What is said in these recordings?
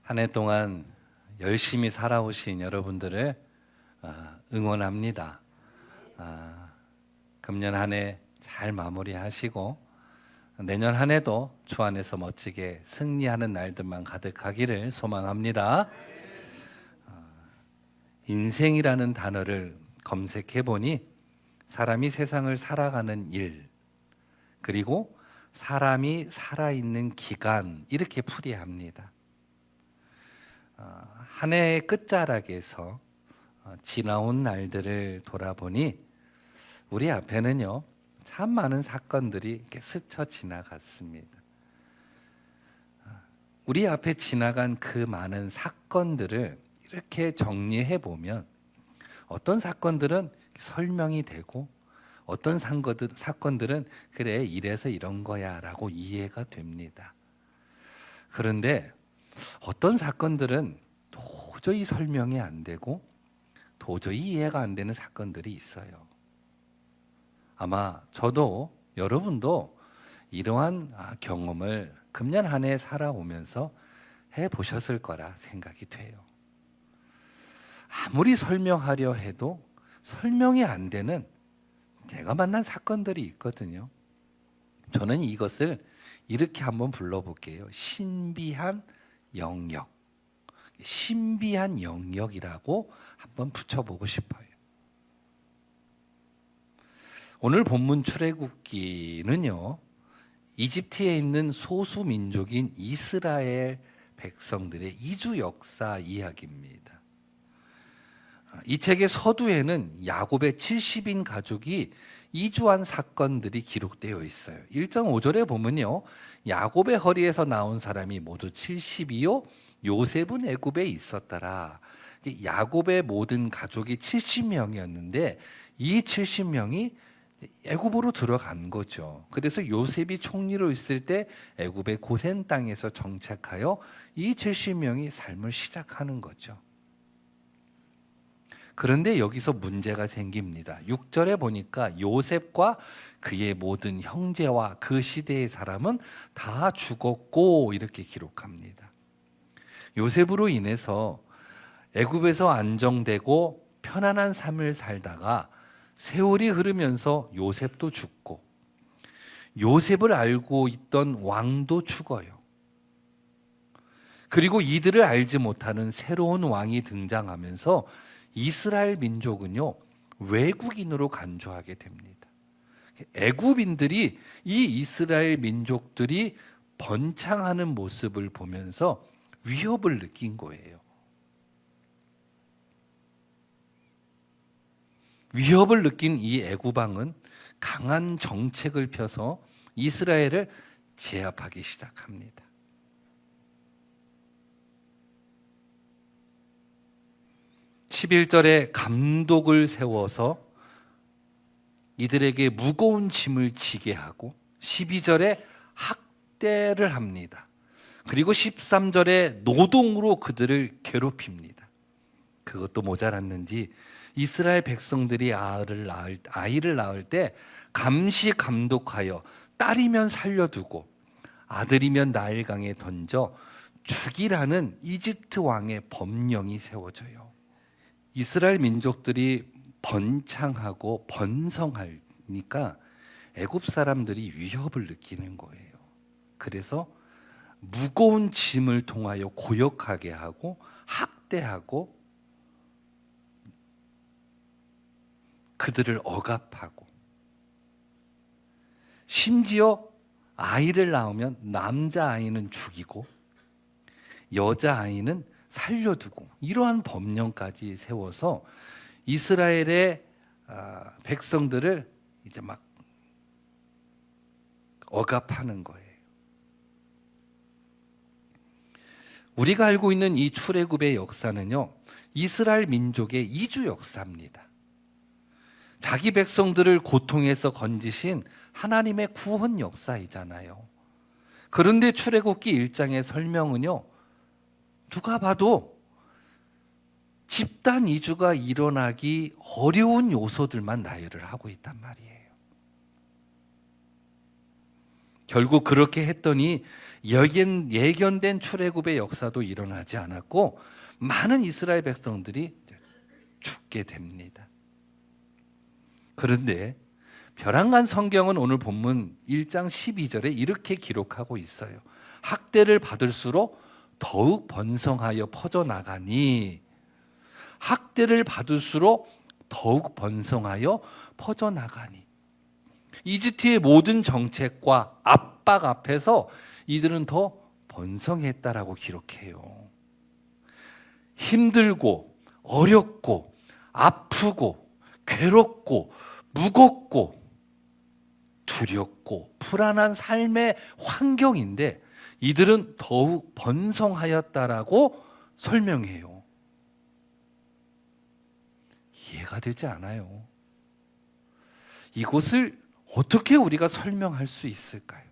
한 해 동안 열심히 살아오신 여러분들을 응원합니다. 금년 한 해 잘 마무리하시고 내년 한 해도 주 안에서 멋지게 승리하는 날들만 가득하기를 소망합니다. 인생이라는 단어를 검색해 보니 사람이 세상을 살아가는 일, 그리고 사람이 살아있는 기간, 이렇게 풀이합니다. 한 해의 끝자락에서 지나온 날들을 돌아보니 우리 앞에는요, 참 많은 사건들이 이렇게 스쳐 지나갔습니다. 우리 앞에 지나간 그 많은 사건들을 이렇게 정리해 보면 어떤 사건들은 설명이 되고 어떤 사건들은 그래 이래서 이런 거야 라고 이해가 됩니다. 그런데 어떤 사건들은 도저히 설명이 안 되고 도저히 이해가 안 되는 사건들이 있어요. 아마 저도 여러분도 이러한 경험을 금년 한 해 살아오면서 해보셨을 거라 생각이 돼요. 아무리 설명하려 해도 설명이 안 되는 제가 만난 사건들이 있거든요. 저는 이것을 이렇게 한번 불러볼게요. 신비한 영역. 신비한 영역이라고 한번 붙여보고 싶어요. 오늘 본문 출애굽기는요, 이집트에 있는 소수 민족인 이스라엘 백성들의 이주 역사 이야기입니다. 이 책의 서두에는 야곱의 70인 가족이 이주한 사건들이 기록되어 있어요. 1.5절에 보면요, 야곱의 허리에서 나온 사람이 모두 70이요 요셉은 애굽에 있었더라. 야곱의 모든 가족이 70명이었는데 이 70명이 애굽으로 들어간 거죠. 그래서 요셉이 총리로 있을 때 애굽의 고센 땅에서 정착하여 이 70명이 삶을 시작하는 거죠. 그런데 여기서 문제가 생깁니다. 6절에 보니까 요셉과 그의 모든 형제와 그 시대의 사람은 다 죽었고 이렇게 기록합니다. 요셉으로 인해서 애굽에서 안정되고 편안한 삶을 살다가 세월이 흐르면서 요셉도 죽고 요셉을 알고 있던 왕도 죽어요. 그리고 이들을 알지 못하는 새로운 왕이 등장하면서 이스라엘 민족은요, 외국인으로 간주하게 됩니다. 애굽인들이 이 이스라엘 민족들이 번창하는 모습을 보면서 위협을 느낀 거예요. 위협을 느낀 이 애굽 왕은 강한 정책을 펴서 이스라엘을 제압하기 시작합니다. (11절에) 감독을 세워서 이들에게 무거운 짐을 지게 하고 12절에 학대를 합니다. 그리고 13절에 노동으로 그들을 괴롭힙니다. 그것도 모자랐는지 이스라엘 백성들이 아이를 낳을 때 감시 감독하여 딸이면 살려두고 아들이면 나일강에 던져 죽이라는 이집트 왕의 법령이 세워져요. 이스라엘 민족들이 번창하고 번성하니까 애굽 사람들이 위협을 느끼는 거예요. 그래서 무거운 짐을 통하여 고역하게 하고 학대하고 그들을 억압하고 심지어 아이를 낳으면 남자아이는 죽이고 여자아이는 살려두고 이러한 법령까지 세워서 이스라엘의 백성들을 이제 막 억압하는 거예요. 우리가 알고 있는 이 출애굽의 역사는요, 이스라엘 민족의 이주 역사입니다. 자기 백성들을 고통에서 건지신 하나님의 구원 역사이잖아요. 그런데 출애굽기 1장의 설명은요, 누가 봐도 집단 이주가 일어나기 어려운 요소들만 나열을 하고 있단 말이에요. 결국 그렇게 했더니 예견된 출애굽의 역사도 일어나지 않았고 많은 이스라엘 백성들이 죽게 됩니다. 그런데 벼랑간 성경은 오늘 본문 1장 12절에 이렇게 기록하고 있어요. 학대를 받을수록 더욱 번성하여 퍼져나가니, 학대를 받을수록 더욱 번성하여 퍼져나가니. 이집트의 모든 정책과 압박 앞에서 이들은 더 번성했다라고 기록해요. 힘들고 어렵고 아프고 괴롭고 무겁고 두렵고 불안한 삶의 환경인데 이들은 더욱 번성하였다라고 설명해요. 이해가 되지 않아요. 이곳을 어떻게 우리가 설명할 수 있을까요?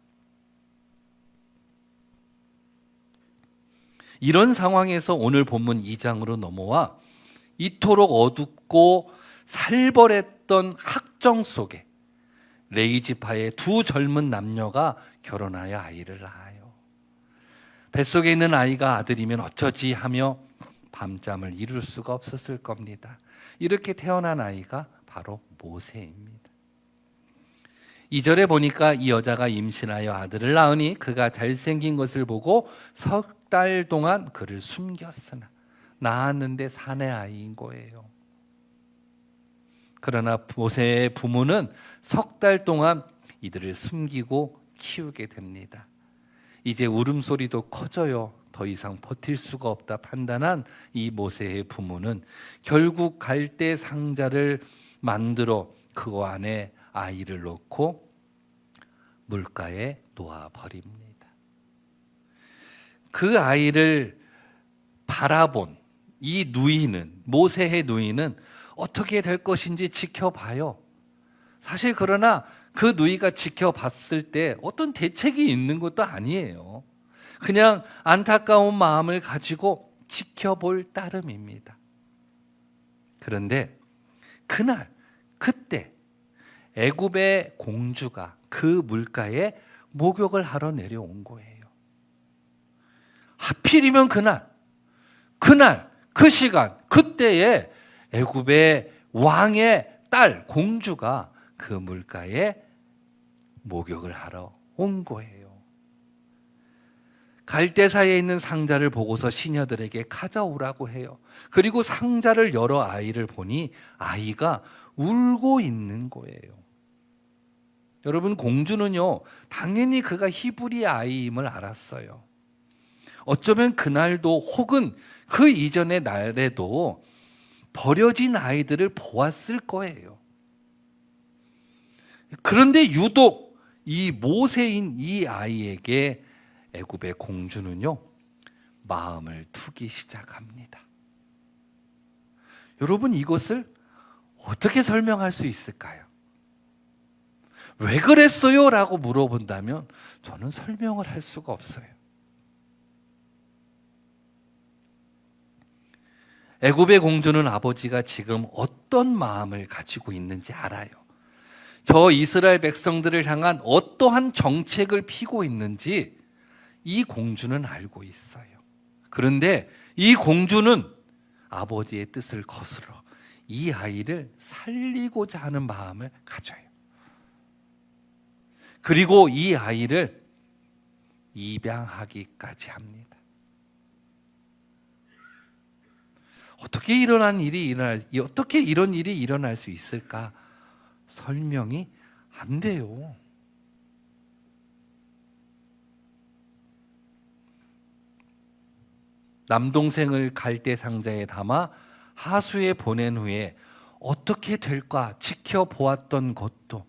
이런 상황에서 오늘 본문 2장으로 넘어와 이토록 어둡고 살벌했던 학정 속에 레위 지파의 두 젊은 남녀가 결혼하여 아이를 낳아요. 뱃속에 있는 아이가 아들이면 어쩌지 하며 밤잠을 이룰 수가 없었을 겁니다. 이렇게 태어난 아이가 바로 모세입니다. 2절에 보니까 이 여자가 임신하여 아들을 낳으니 그가 잘생긴 것을 보고 석 달 동안 그를 숨겼으나 낳았는데 사내 아이인 거예요. 그러나 모세의 부모는 석 달 동안 이들을 숨기고 키우게 됩니다. 이제 울음소리도 커져요. 더 이상 버틸 수가 없다 판단한 이 모세의 부모는 결국 갈대 상자를 만들어 그 안에 아이를 넣고 물가에 놓아버립니다. 그 아이를 바라본 이 누이는, 모세의 누이는 어떻게 될 것인지 지켜봐요. 사실 그러나 그 누이가 지켜봤을 때 어떤 대책이 있는 것도 아니에요. 그냥 안타까운 마음을 가지고 지켜볼 따름입니다. 그런데 그날, 그때 애굽의 공주가 그 물가에 목욕을 하러 내려온 거예요. 하필이면 그날, 그 시간, 그때에 애굽의 왕의 딸 공주가 그 물가에 목욕을 하러 온 거예요. 갈대사에 있는 상자를 보고서 시녀들에게 가져오라고 해요. 그리고 상자를 열어 아이를 보니 아이가 울고 있는 거예요. 여러분, 공주는요, 당연히 그가 히브리 아이임을 알았어요. 어쩌면 그날도 혹은 그 이전의 날에도 버려진 아이들을 보았을 거예요. 그런데 유독 이 모세인 이 아이에게 애굽의 공주는요, 마음을 두기 시작합니다. 여러분, 이것을 어떻게 설명할 수 있을까요? 왜 그랬어요? 라고 물어본다면 저는 설명을 할 수가 없어요. 애굽의 공주는 아버지가 지금 어떤 마음을 가지고 있는지 알아요. 저 이스라엘 백성들을 향한 어떠한 정책을 피고 있는지 이 공주는 알고 있어요. 그런데 이 공주는 아버지의 뜻을 거스러 이 아이를 살리고자 하는 마음을 가져요. 그리고 이 아이를 입양하기까지 합니다. 어떻게 이런 일이 일어날 수 있을까? 설명이 안 돼요. 남동생을 갈대 상자에 담아 하수에 보낸 후에 어떻게 될까 지켜보았던 것도,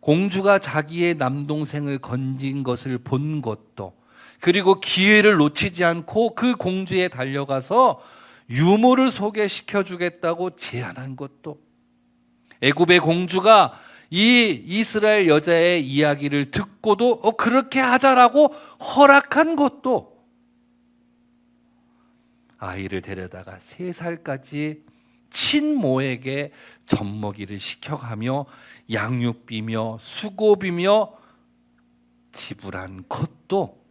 공주가 자기의 남동생을 건진 것을 본 것도, 그리고 기회를 놓치지 않고 그 공주에 달려가서 유모를 소개시켜 주겠다고 제안한 것도, 애굽의 공주가 이 이스라엘 여자의 이야기를 듣고도 그렇게 하자라고 허락한 것도, 아이를 데려다가 3살까지 친모에게 젖먹이를 시켜가며 양육비며 수고비며 지불한 것도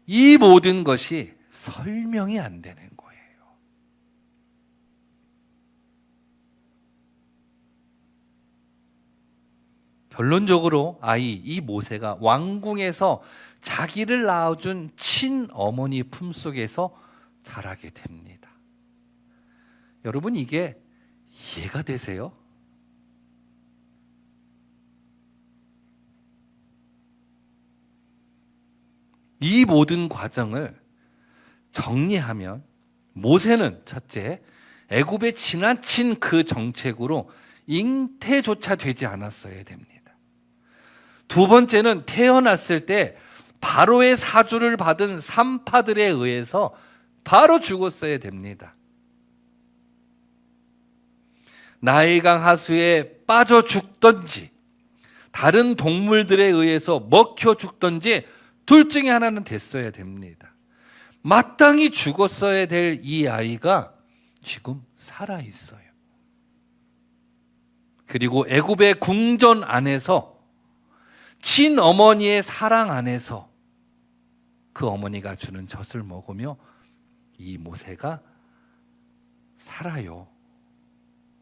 이 모든 것이 설명이 안 되는 거예요. 결론적으로 이 모세가 왕궁에서 자기를 낳아준 친어머니 품속에서 자라게 됩니다. 여러분, 이게 이해가 되세요? 이 모든 과정을 정리하면 모세는 첫째, 애굽에 지나친 그 정책으로 잉태조차 되지 않았어야 됩니다. 두 번째는 태어났을 때 바로의 사주를 받은 산파들에 의해서 바로 죽었어야 됩니다. 나일강 하수에 빠져 죽던지 다른 동물들에 의해서 먹혀 죽던지 둘 중에 하나는 됐어야 됩니다. 마땅히 죽었어야 될 이 아이가 지금 살아 있어요. 그리고 애굽의 궁전 안에서 친어머니의 사랑 안에서 그 어머니가 주는 젖을 먹으며 이 모세가 살아요.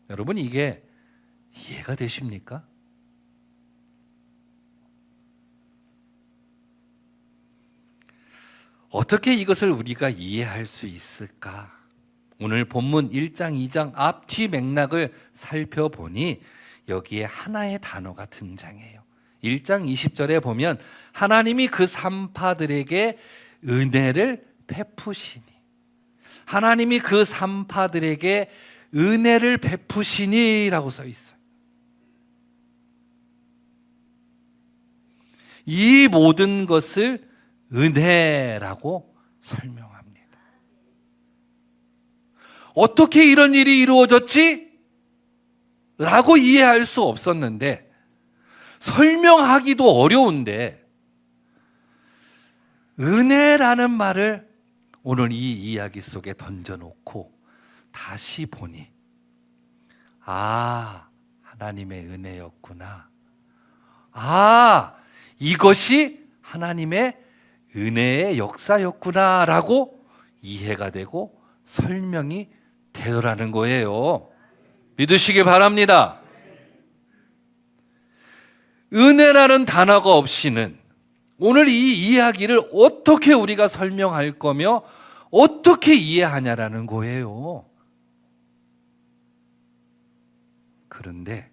여러분, 이게 이해가 되십니까? 어떻게 이것을 우리가 이해할 수 있을까? 오늘 본문 1장, 2장 앞뒤 맥락을 살펴보니 여기에 하나의 단어가 등장해요. 1장 20절에 보면 하나님이 그 산파들에게 은혜를 베푸시니, 하나님이 그 산파들에게 은혜를 베푸시니라고 써 있어요. 이 모든 것을 은혜라고 설명합니다. 어떻게 이런 일이 이루어졌지? 라고 이해할 수 없었는데, 설명하기도 어려운데 은혜라는 말을 오늘 이 이야기 속에 던져놓고 다시 보니 하나님의 은혜였구나. 이것이 하나님의 은혜의 역사였구나라고 이해가 되고 설명이 되더라는 거예요. 믿으시기 바랍니다. 은혜라는 단어가 없이는 오늘 이 이야기를 어떻게 우리가 설명할 거며 어떻게 이해하냐라는 거예요. 그런데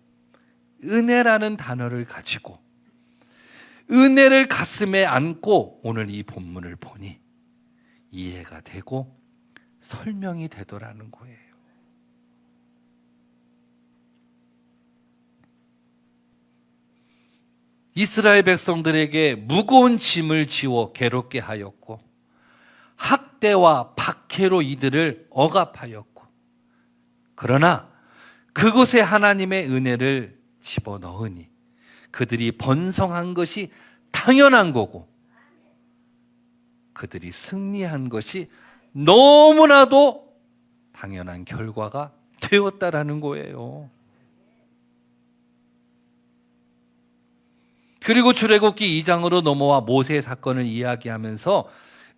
은혜라는 단어를 가지고 은혜를 가슴에 안고 오늘 이 본문을 보니 이해가 되고 설명이 되더라는 거예요. 이스라엘 백성들에게 무거운 짐을 지워 괴롭게 하였고 학대와 박해로 이들을 억압하였고, 그러나 그곳에 하나님의 은혜를 집어넣으니 그들이 번성한 것이 당연한 거고 그들이 승리한 것이 너무나도 당연한 결과가 되었다라는 거예요. 그리고 출애굽기 2장으로 넘어와 모세의 사건을 이야기하면서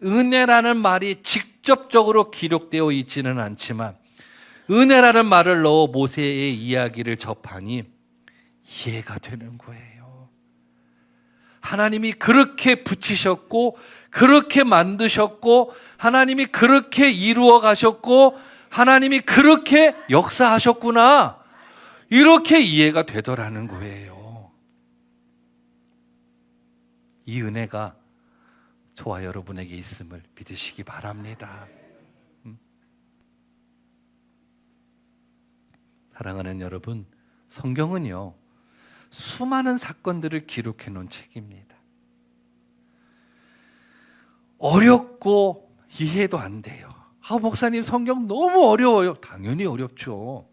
은혜라는 말이 직접적으로 기록되어 있지는 않지만 은혜라는 말을 넣어 모세의 이야기를 접하니 이해가 되는 거예요. 하나님이 그렇게 붙이셨고 그렇게 만드셨고 하나님이 그렇게 이루어 가셨고 하나님이 그렇게 역사하셨구나, 이렇게 이해가 되더라는 거예요. 이 은혜가 저와 여러분에게 있음을 믿으시기 바랍니다. 사랑하는 여러분, 성경은요 수많은 사건들을 기록해 놓은 책입니다. 어렵고 이해도 안 돼요. 목사님 성경 너무 어려워요. 당연히 어렵죠.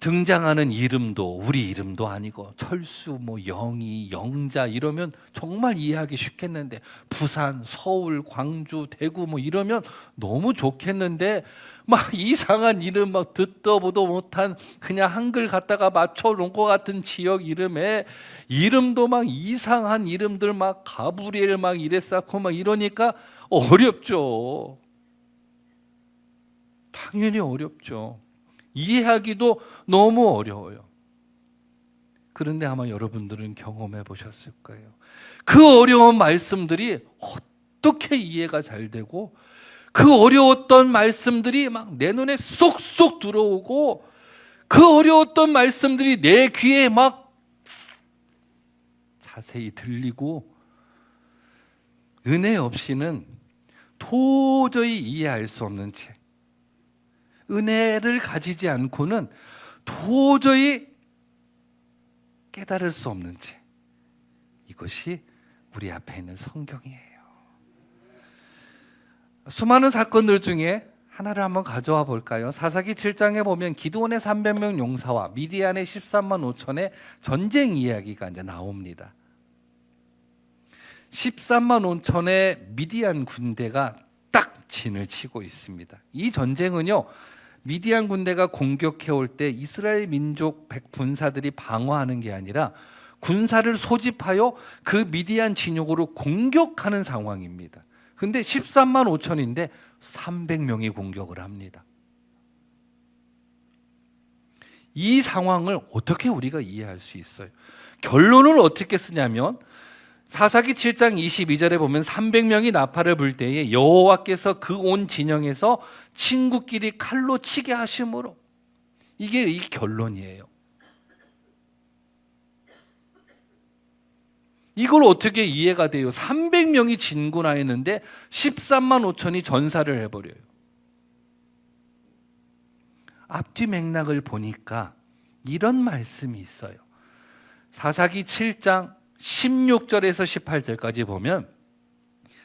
등장하는 이름도 우리 이름도 아니고 철수, 영희, 영자 이러면 정말 이해하기 쉽겠는데, 부산, 서울, 광주, 대구 이러면 너무 좋겠는데, 막 이상한 이름, 막 듣도 보도 못한 그냥 한글 갖다가 맞춰놓은 것 같은 지역 이름에 이름도 막 이상한 이름들, 막 가브리엘 막 이래 쌓고 막 이러니까 어렵죠. 당연히 어렵죠. 이해하기도 너무 어려워요. 그런데 아마 여러분들은 경험해 보셨을 거예요. 그 어려운 말씀들이 어떻게 이해가 잘 되고, 그 어려웠던 말씀들이 막 내 눈에 쏙쏙 들어오고, 그 어려웠던 말씀들이 내 귀에 막 자세히 들리고, 은혜 없이는 도저히 이해할 수 없는 채, 은혜를 가지지 않고는 도저히 깨달을 수 없는 채, 이것이 우리 앞에 있는 성경이에요. 수많은 사건들 중에 하나를 한번 가져와 볼까요? 사사기 7장에 보면 기드온의 300명 용사와 미디안의 13만 5천의 전쟁 이야기가 이제 나옵니다. 13만 5천의 미디안 군대가 딱 진을 치고 있습니다. 이 전쟁은요, 미디안 군대가 공격해 올 때 이스라엘 민족 군사들이 방어하는 게 아니라 군사를 소집하여 그 미디안 진영으로 공격하는 상황입니다. 근데 13만 5천인데 300명이 공격을 합니다. 이 상황을 어떻게 우리가 이해할 수 있어요? 결론을 어떻게 쓰냐면, 사사기 7장 22절에 보면 300명이 나팔을 불 때에 여호와께서 그 온 진영에서 친구끼리 칼로 치게 하심으로, 이게 이 결론이에요. 이걸 어떻게 이해가 돼요? 300명이 진군하였는데 13만 5천이 전사를 해버려요. 앞뒤 맥락을 보니까 이런 말씀이 있어요. 사사기 7장 16절에서 18절까지 보면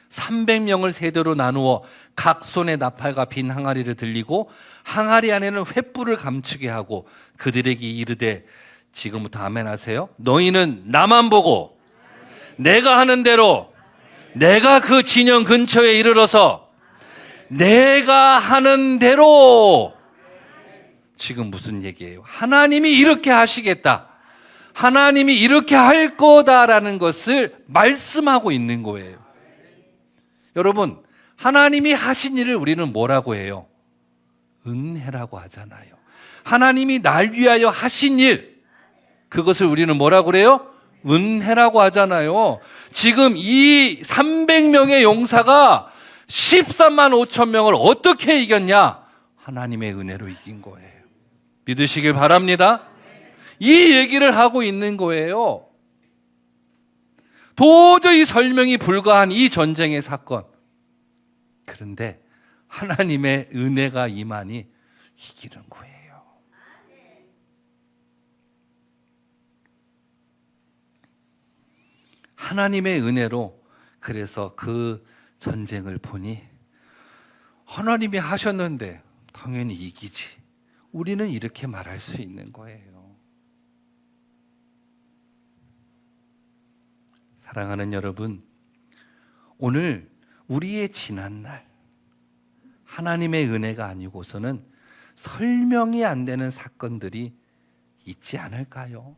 300명을 세대로 나누어 각 손에 나팔과 빈 항아리를 들리고 항아리 안에는 횃불을 감추게 하고 그들에게 이르되, 지금부터 아멘 하세요. 너희는 나만 보고 내가 하는 대로, 내가 그 진영 근처에 이르러서 내가 하는 대로. 지금 무슨 얘기예요? 하나님이 이렇게 하시겠다, 하나님이 이렇게 할 거다라는 것을 말씀하고 있는 거예요. 여러분, 하나님이 하신 일을 우리는 뭐라고 해요? 은혜라고 하잖아요. 하나님이 날 위하여 하신 일, 그것을 우리는 뭐라고 그래요? 은혜라고 하잖아요. 지금 이 300명의 용사가 13만 5천 명을 어떻게 이겼냐? 하나님의 은혜로 이긴 거예요. 믿으시길 바랍니다. 이 얘기를 하고 있는 거예요. 도저히 설명이 불가한 이 전쟁의 사건. 그런데 하나님의 은혜가 임하니 이기는 거예요. 하나님의 은혜로, 그래서 그 전쟁을 보니 하나님이 하셨는데 당연히 이기지, 우리는 이렇게 말할 수 있는 거예요. 사랑하는 여러분, 오늘 우리의 지난날, 하나님의 은혜가 아니고서는 설명이 안 되는 사건들이 있지 않을까요?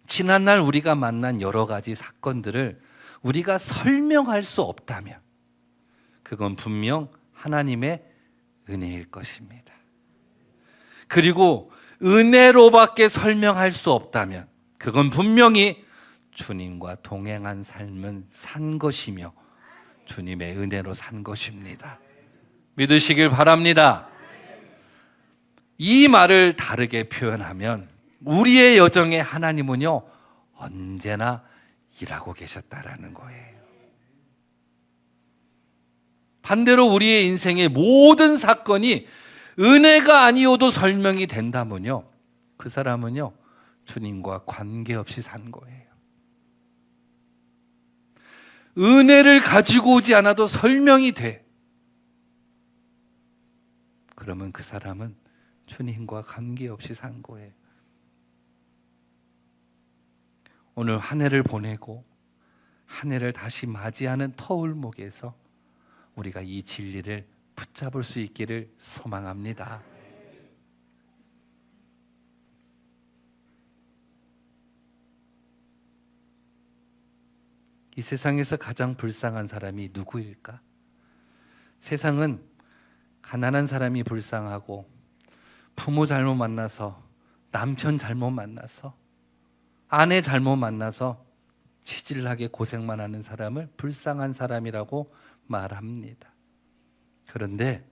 지난날 우리가 만난 여러 가지 사건들을 우리가 설명할 수 없다면 그건 분명 하나님의 은혜일 것입니다. 그리고 은혜로밖에 설명할 수 없다면 그건 분명히 주님과 동행한 삶은 산 것이며 주님의 은혜로 산 것입니다. 믿으시길 바랍니다. 이 말을 다르게 표현하면 우리의 여정에 하나님은요, 언제나 일하고 계셨다라는 거예요. 반대로 우리의 인생의 모든 사건이 은혜가 아니어도 설명이 된다면요, 그 사람은요, 주님과 관계없이 산 거예요. 은혜를 가지고 오지 않아도 설명이 돼. 그러면 그 사람은 주님과 관계없이 산 거예요. 오늘 한 해를 보내고 한 해를 다시 맞이하는 터울목에서 우리가 이 진리를 붙잡을 수 있기를 소망합니다. 이 세상에서 가장 불쌍한 사람이 누구일까? 세상은 가난한 사람이 불쌍하고 부모 잘못 만나서, 남편 잘못 만나서, 아내 잘못 만나서 치질하게 고생만 하는 사람을 불쌍한 사람이라고 말합니다. 그런데